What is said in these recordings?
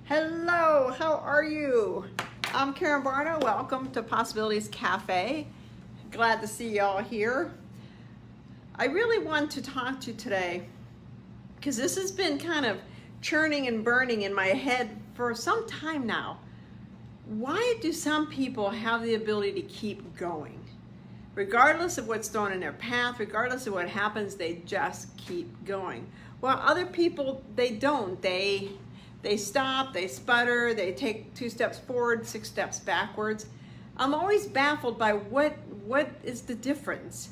Hello, how are you? I'm Karen Barno. Welcome to Possibilities Cafe. Glad to see y'all here. I really want to talk to you today because this has been kind of churning and burning in my head for some time now. Why do some people have the ability to keep going? Regardless of what's thrown in their path, regardless of what happens, they just keep going. While other people, they don't. They stop, they sputter, they take 2 steps forward, 6 steps backwards. I'm always baffled by what is the difference.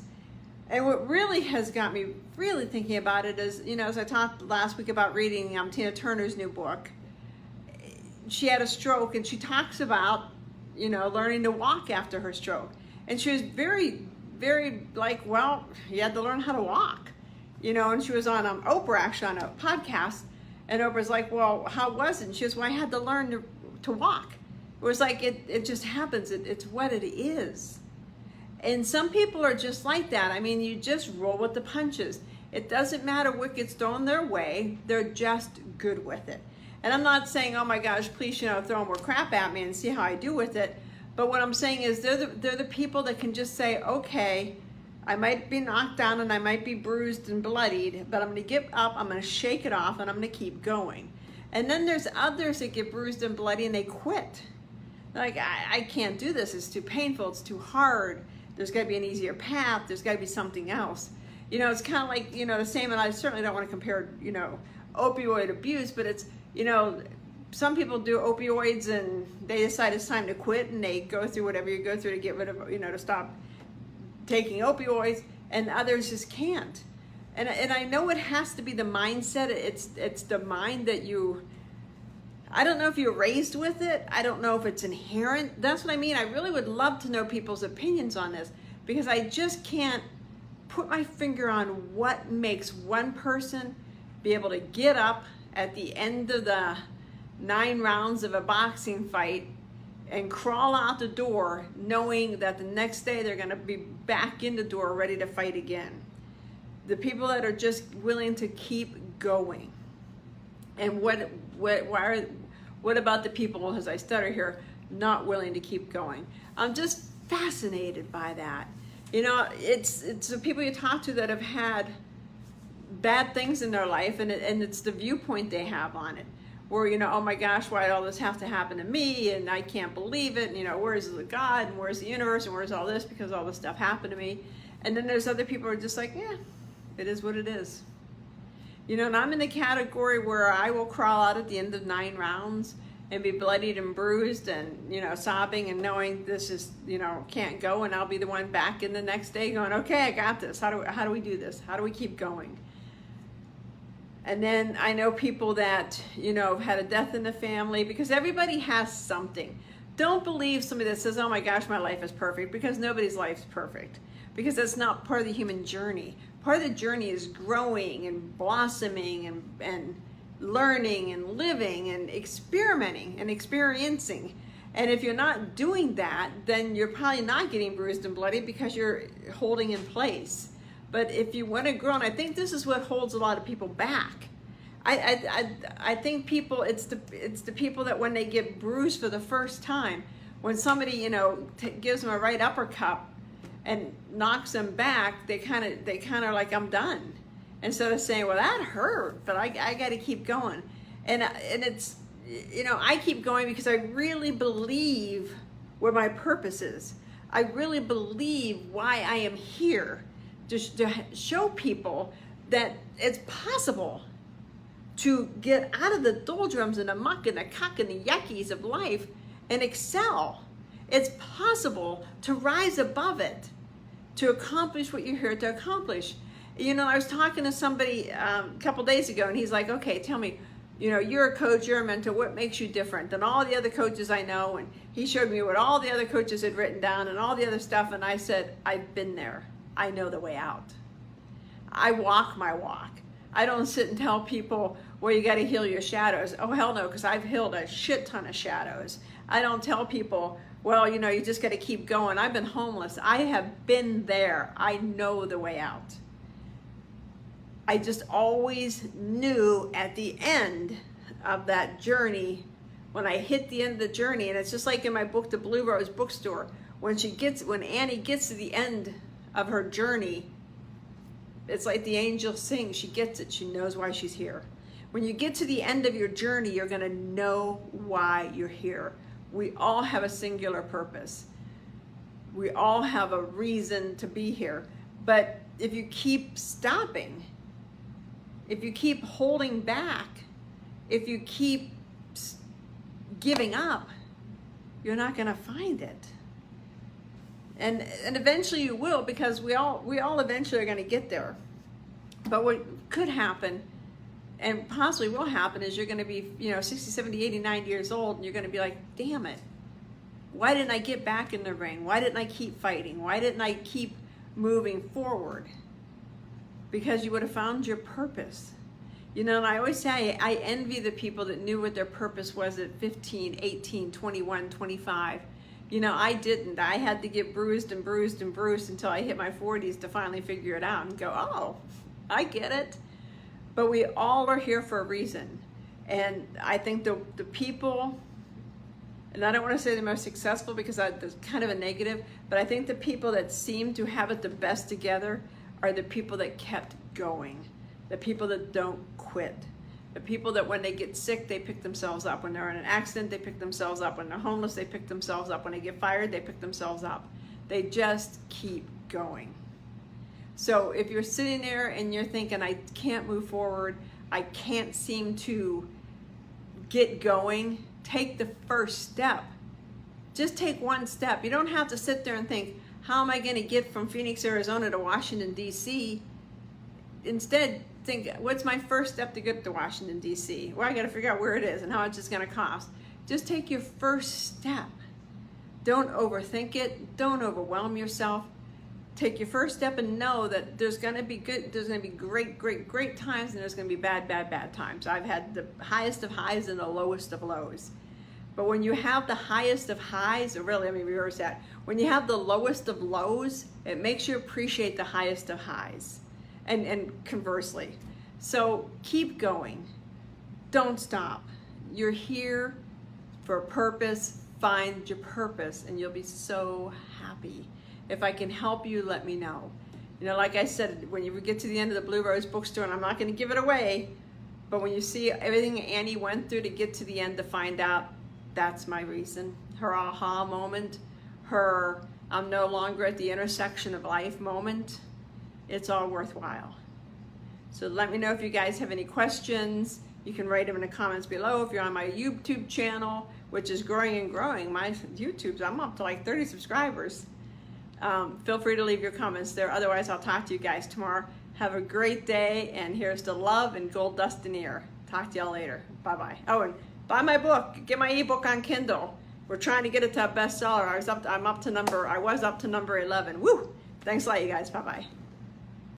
And what really has got me really thinking about it is, as I talked last week about reading Tina Turner's new book, she had a stroke and she talks about, learning to walk after her stroke. And she was very, very like, well, you had to learn how to walk, and she was on Oprah, actually on a podcast. And Oprah's like, well, how was it? And she goes, well, I had to learn to walk. It was like, it just happens. It's what it is. And some people are just like that. I mean, you just roll with the punches. It doesn't matter what gets thrown their way. They're just good with it. And I'm not saying, oh my gosh, please, throw more crap at me and see how I do with it. But what I'm saying is they're the people that can just say, okay, I might be knocked down and I might be bruised and bloodied, but I'm going to get up, I'm going to shake it off, and I'm going to keep going. And then there's others that get bruised and bloody and they quit. Like, I can't do this. It's too painful. It's too hard. There's got to be an easier path. There's got to be something else. It's kind of like, the same, and I certainly don't want to compare, opioid abuse, but it's, some people do opioids and they decide it's time to quit and they go through whatever you go through to get rid of, to stop taking opioids, and others just can't. And I know it has to be the mindset. It's the mind that I don't know if you're raised with it. I don't know if it's inherent. That's what I mean. I really would love to know people's opinions on this, because I just can't put my finger on what makes one person be able to get up at the end of the 9 rounds of a boxing fight and crawl out the door knowing that the next day they're going to be back in the door ready to fight again. The people that are just willing to keep going. And what about the people, as I stutter here, not willing to keep going? I'm just fascinated by that. It's the people you talk to that have had bad things in their life, and it's the viewpoint they have on it. Where, oh my gosh, why did all this have to happen to me? And I can't believe it. And, where's the God? And where's the universe? And where's all this? Because all this stuff happened to me. And then there's other people who are just like, yeah, it is what it is. And I'm in the category where I will crawl out at the end of 9 rounds and be bloodied and bruised and, sobbing and knowing this is, can't go. And I'll be the one back in the next day going, okay, I got this. How do we do this? How do we keep going? And then I know people that, have had a death in the family, because everybody has something. Don't believe somebody that says, oh my gosh, my life is perfect, because nobody's life's perfect. Because that's not part of the human journey. Part of the journey is growing and blossoming and learning and living and experimenting and experiencing. And if you're not doing that, then you're probably not getting bruised and bloody because you're holding in place. But if you want to grow, and I think this is what holds a lot of people back. I think people, it's the people that when they get bruised for the first time, when somebody gives them a right uppercut and knocks them back, they kind of like, I'm done, instead of saying, well, that hurt, but I got to keep going. And it's I keep going because I really believe where my purpose is. I really believe why I am here. Just to show people that it's possible to get out of the doldrums and the muck and the cuck and the yuckies of life and excel. It's possible to rise above it, to accomplish what you're here to accomplish. I was talking to somebody a couple days ago, and he's like, okay, tell me, you're a coach, you're a mentor, what makes you different than all the other coaches I know? And he showed me what all the other coaches had written down and all the other stuff, and I said, I've been there. I know the way out. I walk my walk. I don't sit and tell people, well, you got to heal your shadows. Oh, hell no, because I've healed a shit ton of shadows. I don't tell people, well, you just got to keep going. I've been homeless. I have been there. I know the way out. I just always knew at the end of that journey when I hit the end of the journey. And it's just like in my book, The Blue Rose Bookstore, when Annie gets to the end of her journey, it's like the angel sings. She gets it. She knows why she's here. When you get to the end of your journey, you're going to know why you're here. We all have a singular purpose. We all have a reason to be here. But if you keep stopping, if you keep holding back, if you keep giving up, you're not going to find it. And eventually you will, because we all eventually are going to get there. But what could happen, and possibly will happen, is you're going to be, 60, 70, 80, 90 years old, and you're going to be like, damn it. Why didn't I get back in the ring? Why didn't I keep fighting? Why didn't I keep moving forward? Because you would have found your purpose. And I always say, I envy the people that knew what their purpose was at 15, 18, 21, 25. I didn't. I had to get bruised and bruised and bruised until I hit my 40s to finally figure it out and go, oh, I get it. But we all are here for a reason. And I think the people, and I don't want to say the most successful because that's kind of a negative, but I think the people that seem to have it the best together are the people that kept going. The people that don't quit. The people that when they get sick, they pick themselves up. When they're in an accident, they pick themselves up. When they're homeless, they pick themselves up. When they get fired, they pick themselves up. They just keep going. So if you're sitting there and you're thinking, I can't move forward, I can't seem to get going, take the first step. Just take one step. You don't have to sit there and think, how am I going to get from Phoenix, Arizona to Washington, D.C.? Instead, think, what's my first step to get to Washington, D.C.? Well, I got to figure out where it is and how much it's going to cost. Just take your first step. Don't overthink it. Don't overwhelm yourself. Take your first step and know that there's going to be great times, and there's going to be bad times. I've had the highest of highs and the lowest of lows. But when you have the highest of highs, or really, let me reverse that. When you have the lowest of lows, it makes you appreciate the highest of highs. And conversely. So keep going. Don't stop. You're here for a purpose. Find your purpose, and you'll be so happy. If I can help you, let me know. Like I said, when you get to the end of the Blue Rose Bookstore, and I'm not going to give it away, but when you see everything Annie went through to get to the end to find out, that's my reason. Her aha moment, her I'm no longer at the intersection of life moment. It's all worthwhile. So let me know if you guys have any questions. You can write them in the comments below. If you're on my YouTube channel, which is growing and growing, my YouTube's, I'm up to like 30 subscribers. Feel free to leave your comments there. Otherwise, I'll talk to you guys tomorrow. Have a great day, and here's to love and gold dust in the air. Talk to y'all later. Bye-bye. Oh, and buy my book. Get my ebook on Kindle. We're trying to get it to a bestseller. I was up to number 11. Woo! Thanks a lot, you guys. Bye-bye.